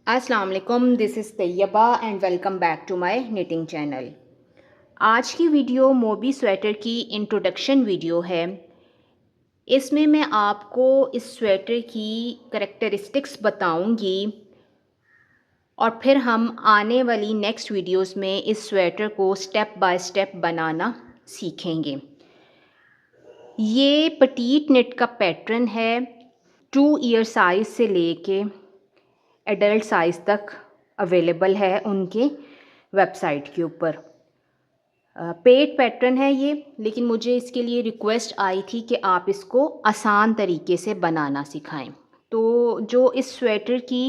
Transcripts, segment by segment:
अस्सलाम वालेकुम, this is Tayyaba and welcome back to my knitting channel. आज की वीडियो मोबी स्वेटर की इंट्रोडक्शन वीडियो है। इसमें मैं आपको इस स्वेटर की करैक्टरिस्टिक्स बताऊंगी और फिर हम आने वाली नेक्स्ट वीडियोस में इस स्वेटर को स्टेप बाय स्टेप बनाना सीखेंगे। ये पटीट निट का पैटर्न है। 2 ईयर साइज़ से लेके एडल्ट साइज़ तक अवेलेबल है उनके वेबसाइट के ऊपर। पेड पैटर्न है ये, लेकिन मुझे इसके लिए रिक्वेस्ट आई थी कि आप इसको आसान तरीके से बनाना सिखाएं। तो जो इस स्वेटर की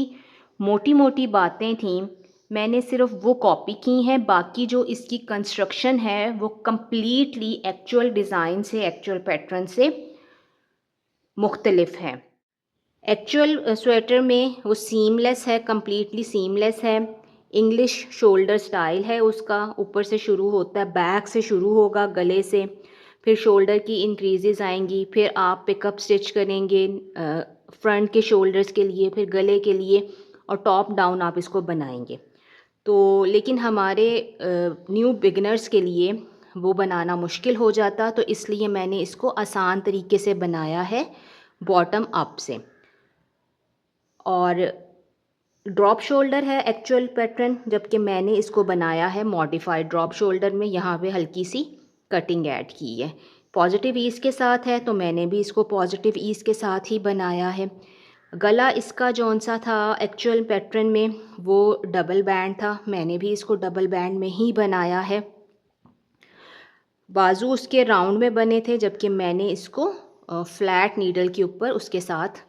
मोटी मोटी बातें थीं, मैंने सिर्फ वो कॉपी की हैं। बाकी जो इसकी कंस्ट्रक्शन है वो कम्प्लीटली एक्चुअल डिज़ाइन से, एक्चुअल पैटर्न से मुख्तलिफ है। एक्चुअल स्वेटर में वो सीमलेस है, कम्प्लीटली सीमलेस है। इंग्लिश शोल्डर स्टाइल है उसका। ऊपर से शुरू होता है, बैक से शुरू होगा गले से, फिर शोल्डर की इंक्रीजेस आएंगी, फिर आप पिकअप स्टिच करेंगे फ्रंट के शोल्डर्स के लिए, फिर गले के लिए, और टॉप डाउन आप इसको बनाएंगे। तो लेकिन हमारे न्यू बिगनर्स के लिए वो बनाना मुश्किल हो जाता, तो इसलिए मैंने इसको आसान तरीके से बनाया है बॉटम अप से। और ड्रॉप शोल्डर है एक्चुअल पैटर्न, जबकि मैंने इसको बनाया है मॉडिफाइड ड्रॉप शोल्डर में। यहाँ पे हल्की सी कटिंग ऐड की है। पॉजिटिव ईज़ के साथ है, तो मैंने भी इसको पॉजिटिव ईज़ के साथ ही बनाया है। गला इसका जौन सा था एक्चुअल पैटर्न में, वो डबल बैंड था। मैंने भी इसको डबल बैंड में ही बनाया है। बाजू उसके राउंड में बने थे, जबकि मैंने इसको फ्लैट नीडल के ऊपर उसके साथ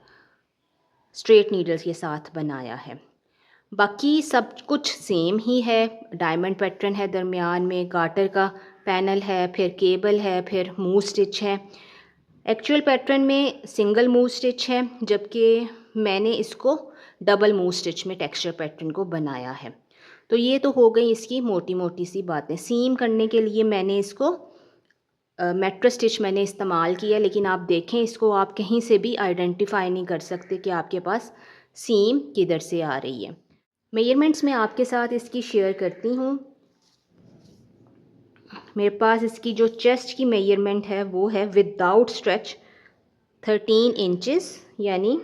स्ट्रेट नीडल्स के साथ बनाया है। बाकी सब कुछ सेम ही है। डायमंड पैटर्न है, दरमियान में गाटर का पैनल है, फिर केबल है, फिर मूव स्टिच है। एक्चुअल पैटर्न में सिंगल मूव स्टिच है, जबकि मैंने इसको डबल मूव स्टिच में टेक्सचर पैटर्न को बनाया है। तो ये तो हो गई इसकी मोटी मोटी सी बातें। सीम करने के लिए मैंने इसको मेट्रो स्टिच मैंने इस्तेमाल किया, लेकिन आप देखें इसको आप कहीं से भी आइडेंटिफाई नहीं कर सकते कि आपके पास सीम किधर से आ रही है। मेजरमेंट्स मैं आपके साथ इसकी शेयर करती हूँ। मेरे पास इसकी जो चेस्ट की मेजरमेंट है वो है विदाउट स्ट्रेच 13 इंचेस, यानी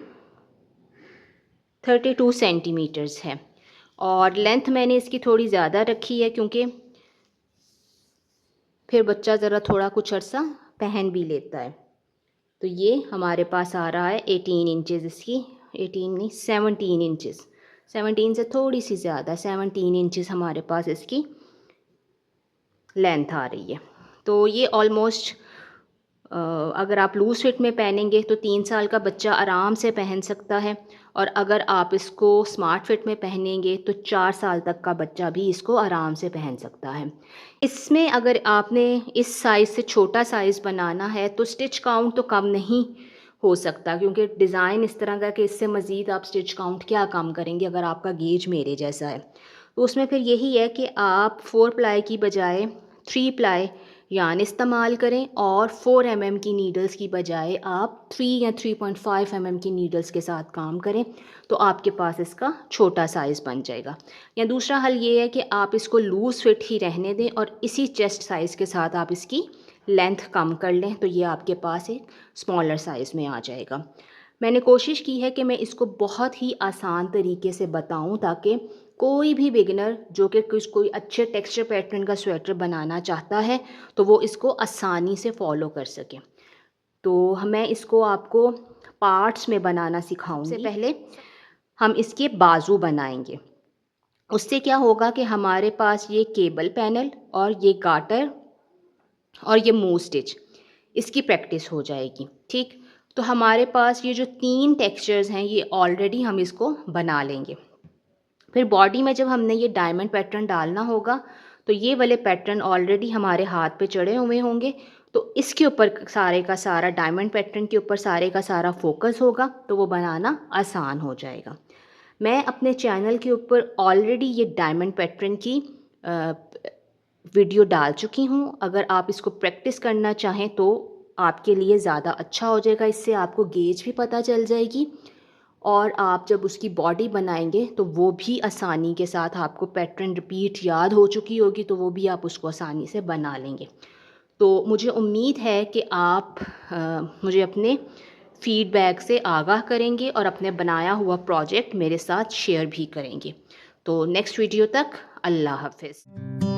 32 सेंटीमीटर्स है। और लेंथ मैंने इसकी थोड़ी ज़्यादा रखी है, क्योंकि फिर बच्चा ज़रा थोड़ा कुछ अर्सा पहन भी लेता है। तो ये हमारे पास आ रहा है 18 इंचेस इसकी, 18 नहीं 17 इंचेस, 17 से थोड़ी सी ज़्यादा, 17 इंचेस हमारे पास इसकी लेंथ आ रही है। तो ये ऑलमोस्ट अगर आप लूज़ फिट में पहनेंगे तो 3 साल का बच्चा आराम से पहन सकता है, और अगर आप इसको स्मार्ट फिट में पहनेंगे तो 4 साल तक का बच्चा भी इसको आराम से पहन सकता है। इसमें अगर आपने इस साइज़ से छोटा साइज़ बनाना है तो स्टिच काउंट तो कम नहीं हो सकता, क्योंकि डिज़ाइन इस तरह का कि इससे मज़ीद आप स्टिच काउंट क्या कम करेंगे अगर आपका गेज मेरे जैसा है। तो उसमें फिर यही है कि आप 4 प्लाई की बजाय 3 प्लाई यार्न इस्तेमाल करें, और 4 mm की नीडल्स की बजाय आप 3 या 3.5 mm की नीडल्स के साथ काम करें, तो आपके पास इसका छोटा साइज़ बन जाएगा। या दूसरा हल ये है कि आप इसको लूज़ फिट ही रहने दें और इसी चेस्ट साइज़ के साथ आप इसकी लेंथ कम कर लें, तो ये आपके पास एक स्मॉलर साइज़ में आ जाएगा। मैंने कोशिश की है कि मैं इसको बहुत ही आसान तरीके से बताऊं, ताकि कोई भी बिगिनर जो कि कोई अच्छे टेक्सचर पैटर्न का स्वेटर बनाना चाहता है तो वो इसको आसानी से फॉलो कर सके। तो मैं इसको आपको पार्ट्स में बनाना सिखाऊंगी। सबसे पहले हम इसके बाजू बनाएंगे। उससे क्या होगा कि हमारे पास ये केबल पैनल और ये गाटर और ये मूव स्टिच, इसकी प्रैक्टिस हो जाएगी। ठीक, तो हमारे पास ये जो 3 टेक्सचर्स हैं ये ऑलरेडी हम इसको बना लेंगे। फिर बॉडी में जब हमने ये डायमंड पैटर्न डालना होगा तो ये वाले पैटर्न ऑलरेडी हमारे हाथ पे चढ़े हुए होंगे, तो इसके ऊपर सारे का सारा डायमंड पैटर्न के ऊपर सारे का सारा फोकस होगा, तो वो बनाना आसान हो जाएगा। मैं अपने चैनल के ऊपर ऑलरेडी ये डायमंड पैटर्न की वीडियो डाल चुकी हूँ। अगर आप इसको प्रैक्टिस करना चाहें तो आपके लिए ज़्यादा अच्छा हो जाएगा, इससे आपको गेज भी पता चल जाएगी और आप जब उसकी बॉडी बनाएंगे तो वो भी आसानी के साथ, आपको पैटर्न रिपीट याद हो चुकी होगी तो वो भी आप उसको आसानी से बना लेंगे। तो मुझे उम्मीद है कि आप मुझे अपने फ़ीडबैक से आगाह करेंगे और अपने बनाया हुआ प्रोजेक्ट मेरे साथ शेयर भी करेंगे। तो नेक्स्ट वीडियो तक अल्लाह हाफ़िज़।